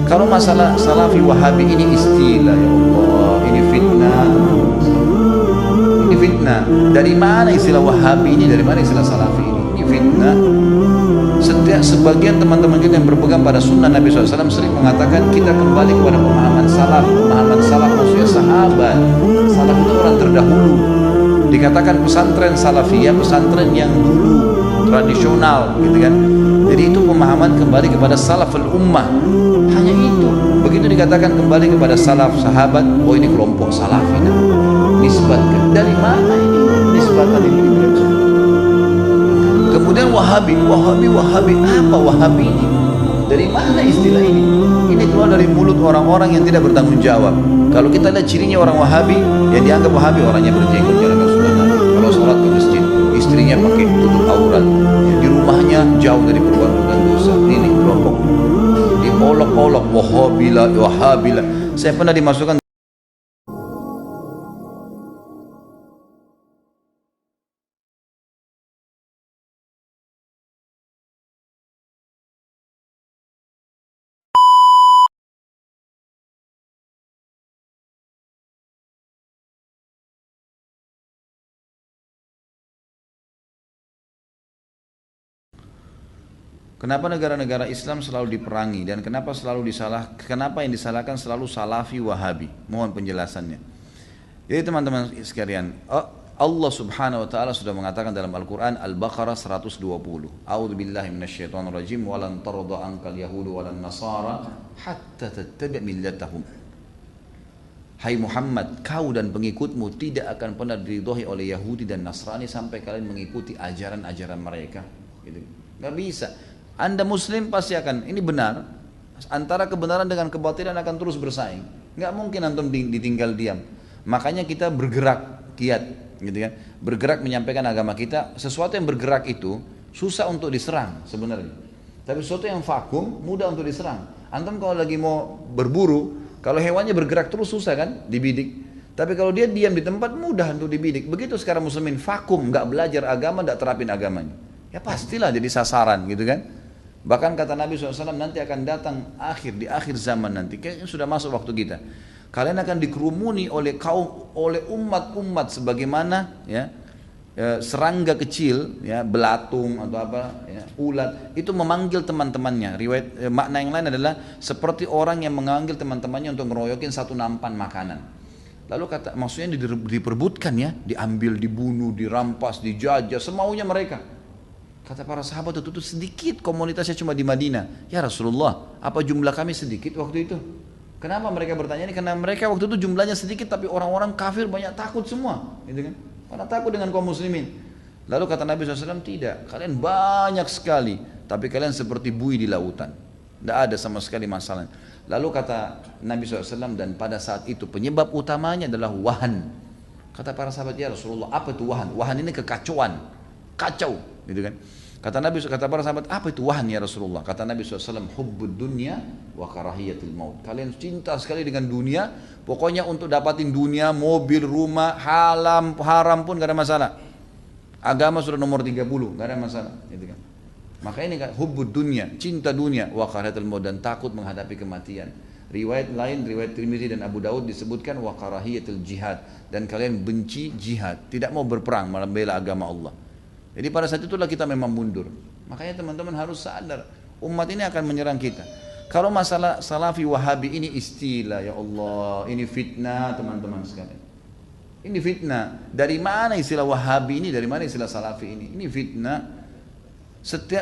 Kalau masalah Salafi Wahabi ini istilah, ya Allah, ini fitnah. Ini fitnah. Dari mana istilah Wahabi ini? Dari mana istilah Salafi ini? Ini fitnah. Setiap sebagian teman-teman kita yang berpegang pada sunnah Nabi SAW sering mengatakan kita kembali kepada pemahaman salaf. Pemahaman salaf maksudnya sahabat. Salaf itu orang terdahulu. Dikatakan pesantren salafiyah, pesantren yang dulu tradisional, gitu kan. Jadi itu pemahaman kembali kepada salaful ummah. Hanya itu. Begitu dikatakan kembali kepada salaf sahabat, oh ini kelompok salafi. Nisbatkan. Dari mana ini nisbatan ini? Kemudian Wahabi, apa Wahabi ini? Dari mana istilah ini? Ini keluar dari mulut orang-orang yang tidak bertanggung jawab. Kalau kita lihat cirinya orang Wahabi, yang dianggap Wahabi orangnya berjenggot, jalankan sunnah Nabi. Kalau sholat ke masjid, istrinya pakai tutup aurat, di rumahnya jauh dari perbuatan dosa. Ini kelompok diolok-olok, Wahabila. Saya pernah dimasukkan. Kenapa negara-negara Islam selalu diperangi dan kenapa yang disalahkan selalu Salafi Wahabi? Mohon penjelasannya. Jadi teman-teman sekalian, Allah Subhanahu wa taala sudah mengatakan dalam Al-Qur'an Al-Baqarah 120. A'udzubillahi minasyaitonirrajim wa lan tarda ankal yahudu walan nasara hatta tattabi' millatahum. Hai Muhammad, kau dan pengikutmu tidak akan pernah diridhoi oleh Yahudi dan Nasrani sampai kalian mengikuti ajaran-ajaran mereka. Gitu. Gak bisa. Anda Muslim pasti akan, ini benar, antara kebenaran dengan kebatilan akan terus bersaing. Nggak mungkin antum ditinggal diam. Makanya kita bergerak kiat, gitu kan? Bergerak menyampaikan agama kita. Sesuatu yang bergerak itu susah untuk diserang sebenarnya. Tapi sesuatu yang vakum mudah untuk diserang. Antum kalau lagi mau berburu, kalau hewannya bergerak terus susah kan dibidik. Tapi kalau dia diam di tempat mudah untuk dibidik. Begitu sekarang muslimin vakum, nggak belajar agama, nggak terapin agamanya. Ya pastilah jadi sasaran, gitu kan? Bahkan kata Nabi SAW nanti akan datang di akhir zaman nanti, kayaknya sudah masuk waktu kita. Kalian akan dikerumuni oleh umat-umat sebagaimana ya serangga kecil, ya belatung atau apa, ya, ulat itu memanggil teman-temannya. Makna yang lain adalah seperti orang yang memanggil teman-temannya untuk ngeroyokin satu nampan makanan. Lalu maksudnya diperbutkan ya, diambil, dibunuh, dirampas, dijajah, semaunya mereka. Kata para sahabat itu sedikit komunitasnya cuma di Madinah. Ya Rasulullah, apa jumlah kami sedikit waktu itu? Kenapa mereka bertanya ini? Karena mereka waktu itu jumlahnya sedikit tapi orang-orang kafir banyak takut semua, gitu kan? Karena takut dengan kaum muslimin. Lalu kata Nabi SAW, tidak, kalian banyak sekali, tapi kalian seperti buih di lautan. Tidak ada sama sekali masalah. Lalu kata Nabi SAW, dan pada saat itu penyebab utamanya adalah wahan. Kata para sahabat, ya Rasulullah, apa itu wahan? Wahan ini kekacauan, kacau, gitu kan? Kata para sahabat, apa itu wahan ya Rasulullah? Kata Nabi SAW, hubbud dunya wa karahiyatil maut. Kalian cinta sekali dengan dunia, pokoknya untuk dapatin dunia, mobil, rumah, haram pun gak ada masalah. Agama sudah nomor 30, gak ada masalah, gitu kan? Maka ini kan hubbud dunya, cinta dunia, wa karahiyatil maut, dan takut menghadapi kematian. Riwayat lain, riwayat Tirmidzi dan Abu Daud disebutkan wa karahiyatil jihad, dan kalian benci jihad, tidak mau berperang membela agama Allah. Jadi pada saat itulah kita memang mundur. Makanya teman-teman harus sadar, umat ini akan menyerang kita. Kalau masalah Salafi Wahabi ini istilah, ya Allah, ini fitnah teman-teman sekalian. Ini fitnah. Dari mana istilah Wahabi ini? Dari mana istilah Salafi ini? Ini fitnah.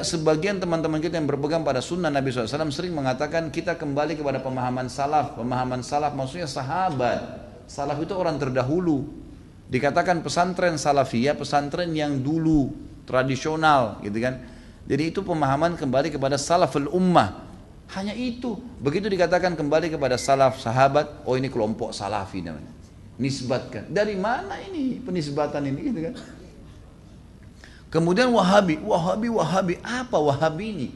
Sebagian teman-teman kita yang berpegang pada sunnah Nabi SAW sering mengatakan kita kembali kepada pemahaman salaf. Pemahaman salaf maksudnya sahabat. Salaf itu orang terdahulu. Dikatakan pesantren salafiyah, pesantren yang dulu tradisional, gitu kan. Jadi itu pemahaman kembali kepada salaful ummah. Hanya itu. Begitu dikatakan kembali kepada salaf sahabat, oh ini kelompok salafi namanya. Nisbatkan. Dari mana ini penisbatan ini, gitu kan? Kemudian Wahabi, apa Wahabi ini?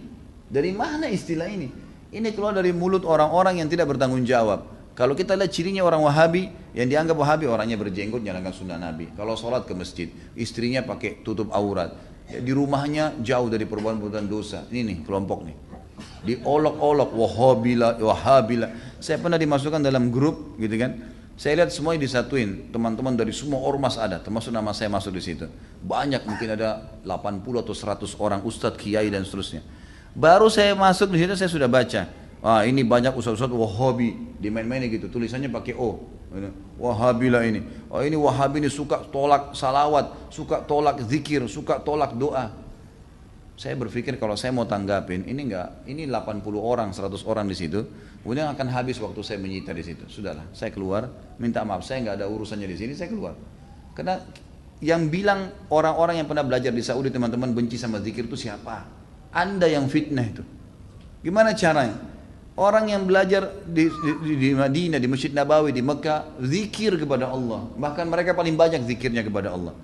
Dari mana istilah ini? Ini keluar dari mulut orang-orang yang tidak bertanggung jawab. Kalau kita lihat cirinya orang Wahabi, yang dianggap Wahabi orangnya berjenggot, jalankan sunnah Nabi. Kalau sholat ke masjid, istrinya pakai tutup aurat. Di rumahnya jauh dari perbuatan dosa. Ini nih kelompok nih. diolok-olok, wahabila, wahabila. Saya pernah dimasukkan dalam grup gitu kan. Saya lihat semuanya disatuin, teman-teman dari semua ormas ada, termasuk nama saya masuk di situ. Banyak, mungkin ada 80 atau 100 orang, ustadz, kiai dan seterusnya. Baru saya masuk di situ saya sudah baca. Wah, ini banyak ustadz-ustadz Wahabi, dimain-mainin gitu, tulisannya pakai O. Wahabi lah ini. Oh, ini Wahabi ini suka tolak salawat, suka tolak zikir, suka tolak doa. Saya berpikir kalau saya mau tanggapin, ini 80 orang, 100 orang di situ, kemudian akan habis waktu saya menyita di situ. Sudahlah, saya keluar, minta maaf, saya nggak ada urusannya di sini, saya keluar. Karena yang bilang orang-orang yang pernah belajar di Saudi teman-teman benci sama zikir itu siapa? Anda yang fitnah itu. Gimana caranya? Orang yang belajar di Madinah, di Masjid Nabawi, di Mekah, zikir kepada Allah. Bahkan mereka paling banyak zikirnya kepada Allah.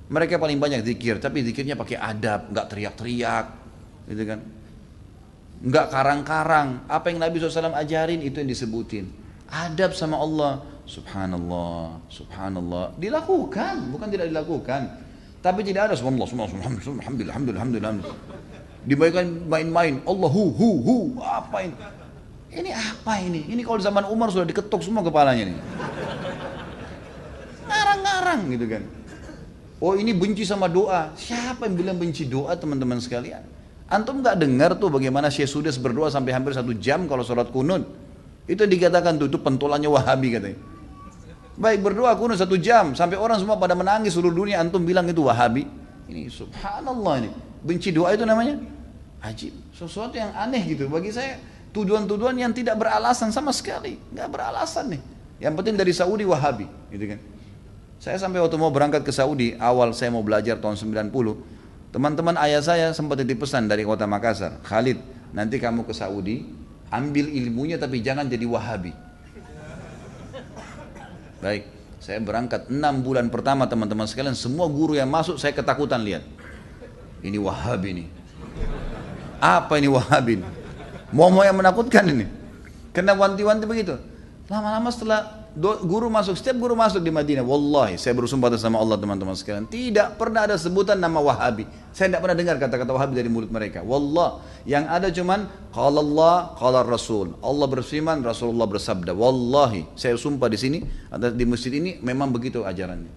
Mereka paling banyak zikir, tapi zikirnya pakai adab, nggak teriak-teriak, gitu kan? Nggak karang-karang. Apa yang Nabi SAW ajarin itu yang disebutin. Adab sama Allah, subhanallah, subhanallah. Dilakukan, bukan tidak dilakukan. Tapi tidak ada subhanallah, subhanallah, alhamdulillah. Dibaikkan main-main, Allah hu, apa ini? Ini apa ini? Ini kalau zaman Umar sudah diketuk semua kepalanya nih. Ngarang-ngarang gitu kan. Oh ini benci sama doa. Siapa yang bilang benci doa teman-teman sekalian? Antum nggak dengar tuh bagaimana Syekh Sudes berdoa sampai hampir 1 jam kalau sholat kunut. Itu yang dikatakan tuh, itu pentolannya Wahabi katanya. Baik berdoa kunut 1 jam sampai orang semua pada menangis seluruh dunia. Antum bilang itu Wahabi. Ini subhanallah ini. Benci doa itu namanya ajib. Sesuatu yang aneh gitu. Bagi saya tuduhan-tuduhan yang tidak beralasan sama sekali. Nggak beralasan nih. Yang penting dari Saudi Wahabi. Gitu kan. Saya sampai waktu mau berangkat ke Saudi, awal saya mau belajar tahun 90, teman-teman ayah saya sempat titip pesan dari kota Makassar, Khalid, nanti kamu ke Saudi, ambil ilmunya tapi jangan jadi Wahabi. Baik, saya berangkat 6 bulan pertama teman-teman sekalian, semua guru yang masuk saya ketakutan lihat. Ini Wahabi nih. Apa ini Wahabi nih? Mau yang menakutkan ini. Kena wanti-wanti begitu. Lama-lama setelah guru masuk, setiap guru masuk di Madinah, wallahi saya bersumpah atas nama Allah teman-teman sekalian, tidak pernah ada sebutan nama Wahabi. Saya tidak pernah dengar kata-kata Wahabi dari mulut mereka. Wallah, yang ada cuman qala Allah, qala Rasul. Allah berfirman, Rasulullah bersabda. Wallahi, saya sumpah di sini, di masjid ini memang begitu ajarannya.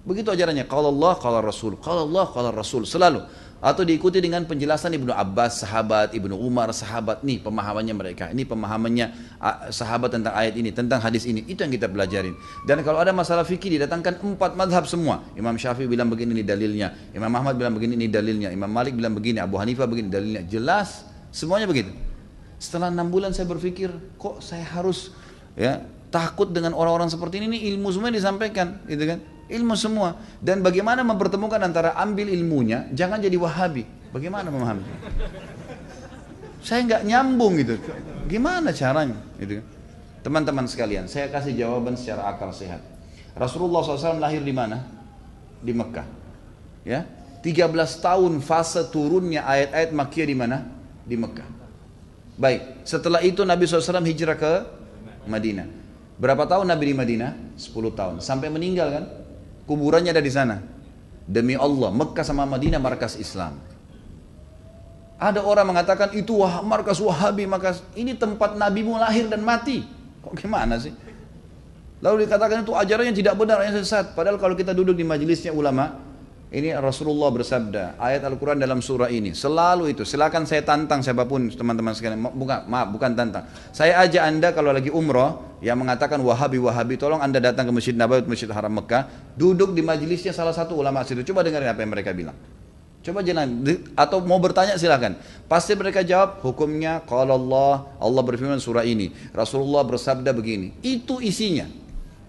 Begitu ajarannya, qala Allah, qala Rasul, qala Allah, qala Rasul, selalu. Atau diikuti dengan penjelasan Ibnu Abbas, sahabat, Ibnu Umar, sahabat. Nih pemahamannya mereka, ini pemahamannya sahabat tentang ayat ini, tentang hadis ini. Itu yang kita pelajarin. Dan kalau ada masalah fikih didatangkan 4 madhab semua. Imam Syafi'i bilang begini, ini dalilnya. Imam Ahmad bilang begini, ini dalilnya. Imam Malik bilang begini, Abu Hanifah begini, dalilnya. Jelas, semuanya begitu. Setelah 6 bulan saya berpikir, kok saya harus takut dengan orang-orang seperti ini? Ilmu semua disampaikan, gitu kan? Ilmu semua. Dan bagaimana mempertemukan antara ambil ilmunya, jangan jadi Wahabi. Bagaimana memahami? Saya nggak nyambung gitu. Gimana caranya? Gitu. Teman-teman sekalian, saya kasih jawaban secara akal sehat. Rasulullah SAW lahir di mana? Di Mekah. Ya, 13 tahun fase turunnya ayat-ayat Makkiyah di mana? Di Mekah. Baik, setelah itu Nabi SAW hijrah ke Madinah. Berapa tahun Nabi di Madinah? 10 tahun. Sampai meninggal kan? Kuburannya ada di sana. Demi Allah, Mekah sama Madinah markas Islam. Ada orang mengatakan itu markas Wahabi, markas ini tempat Nabimu lahir dan mati. Kok gimana sih? Lalu dikatakan itu ajarannya tidak benar, yang sesat. Padahal kalau kita duduk di majelisnya ulama, ini Rasulullah bersabda, ayat Al-Quran dalam surah ini, selalu itu. Silakan saya tantang siapapun teman-teman sekalian. Bukan tantang. Saya ajak anda kalau lagi umrah, yang mengatakan Wahabi, tolong anda datang ke Masjid Nabawi, Masjid Haram Mekah, duduk di majelisnya salah satu ulama situ. Coba dengarin apa yang mereka bilang. Coba jangan, atau mau bertanya silakan. Pasti mereka jawab, hukumnya kalau Allah berfirman surah ini, Rasulullah bersabda begini. Itu isinya.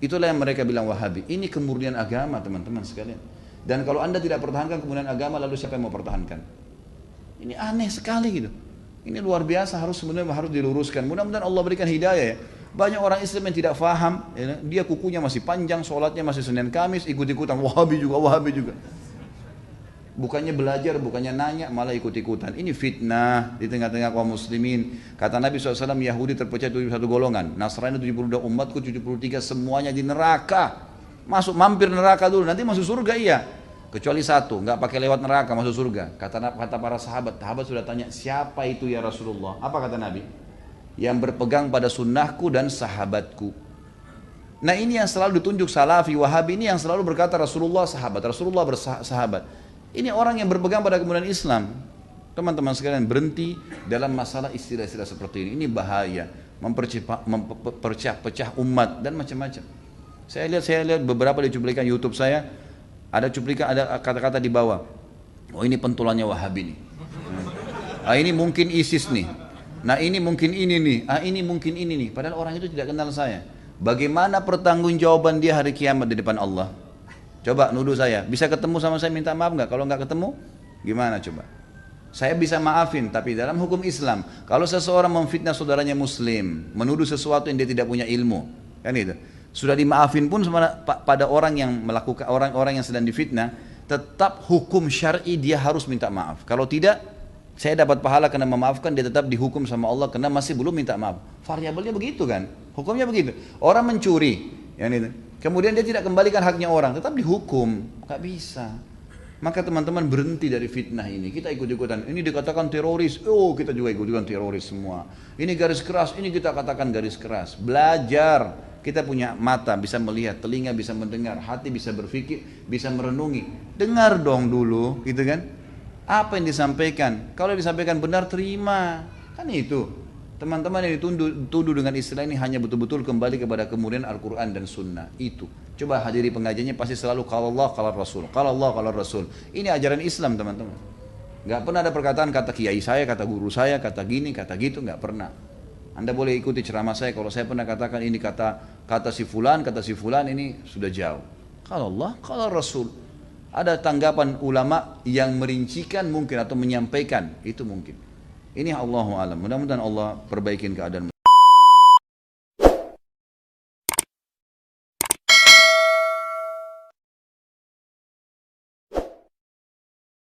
Itulah yang mereka bilang Wahabi. Ini kemurnian agama teman-teman sekalian. Dan kalau anda tidak pertahankan kemudian agama, lalu siapa yang mau pertahankan? Ini aneh sekali gitu. Ini luar biasa, sebenarnya harus diluruskan. Mudah-mudahan Allah berikan hidayah ya. Banyak orang Islam yang tidak faham, ya, dia kukunya masih panjang, sholatnya masih Senin Kamis, ikut-ikutan Wahabi juga. Bukannya belajar, bukannya nanya, malah ikut-ikutan. Ini fitnah di tengah-tengah kaum muslimin. Kata Nabi SAW, Yahudi terpecah 71 golongan, Nasrani 72, umatku 73, semuanya di neraka. Masuk mampir neraka dulu, nanti masuk surga iya. Kecuali satu, nggak pakai lewat neraka masuk surga. Kata para sahabat sudah tanya, siapa itu ya Rasulullah? Apa kata Nabi? Yang berpegang pada sunnahku dan sahabatku. Nah ini yang selalu ditunjuk salafi, wahabi, ini yang selalu berkata Rasulullah bersahabat. Ini orang yang berpegang pada kemudian Islam. Teman-teman sekalian, berhenti dalam masalah istilah-istilah seperti ini. Ini bahaya, memperpecah umat dan macam-macam. Saya lihat beberapa di cuplikan YouTube saya, ada kata-kata di bawah. Oh ini pentolannya Wahabi nih. Ah ini mungkin ISIS nih. Nah ini mungkin ini nih. Ah ini mungkin ini nih. Padahal orang itu tidak kenal saya. Bagaimana pertanggungjawaban dia hari kiamat di depan Allah? Coba nuduh saya. Bisa ketemu sama saya minta maaf nggak? Kalau nggak ketemu, gimana coba? Saya bisa maafin, tapi dalam hukum Islam, kalau seseorang memfitnah saudaranya Muslim, menuduh sesuatu yang dia tidak punya ilmu, kan itu. Sudah dimaafin pun pada orang yang melakukan orang-orang yang sedang difitnah, tetap hukum syar'i dia harus minta maaf. Kalau tidak, saya dapat pahala karena memaafkan, dia tetap dihukum sama Allah karena masih belum minta maaf. Variabelnya begitu kan? Hukumnya begitu. Orang mencuri, kemudian dia tidak kembalikan haknya orang, tetap dihukum. Gak bisa. Maka teman-teman berhenti dari fitnah ini. Kita ikut-ikutan. Ini dikatakan teroris. Oh kita juga ikut-ikutan teroris semua. Ini garis keras. Ini kita katakan garis keras. Belajar. Kita punya mata bisa melihat, telinga bisa mendengar, hati bisa berpikir, bisa merenungi. Dengar dong dulu, gitu kan? Apa yang disampaikan? Kalau disampaikan benar, terima. Kan itu. Teman-teman yang dituduh dengan istilah ini hanya betul-betul kembali kepada kemudian Al-Quran dan Sunnah. Itu. Coba hadiri pengajiannya pasti selalu kalau Allah, kalau Rasul. Kalau Allah, kalau Rasul. Ini ajaran Islam teman-teman. Gak pernah ada perkataan kata kiai saya, kata guru saya, kata gini, kata gitu. Gak pernah. Anda boleh ikuti ceramah saya, kalau saya pernah katakan ini kata si fulan ini sudah jauh. Kalau Allah, kalau Rasul. Ada tanggapan ulama yang merincikan mungkin atau menyampaikan, itu mungkin. Ini Allahu a'lam. Mudah-mudahan Allah perbaikin keadaan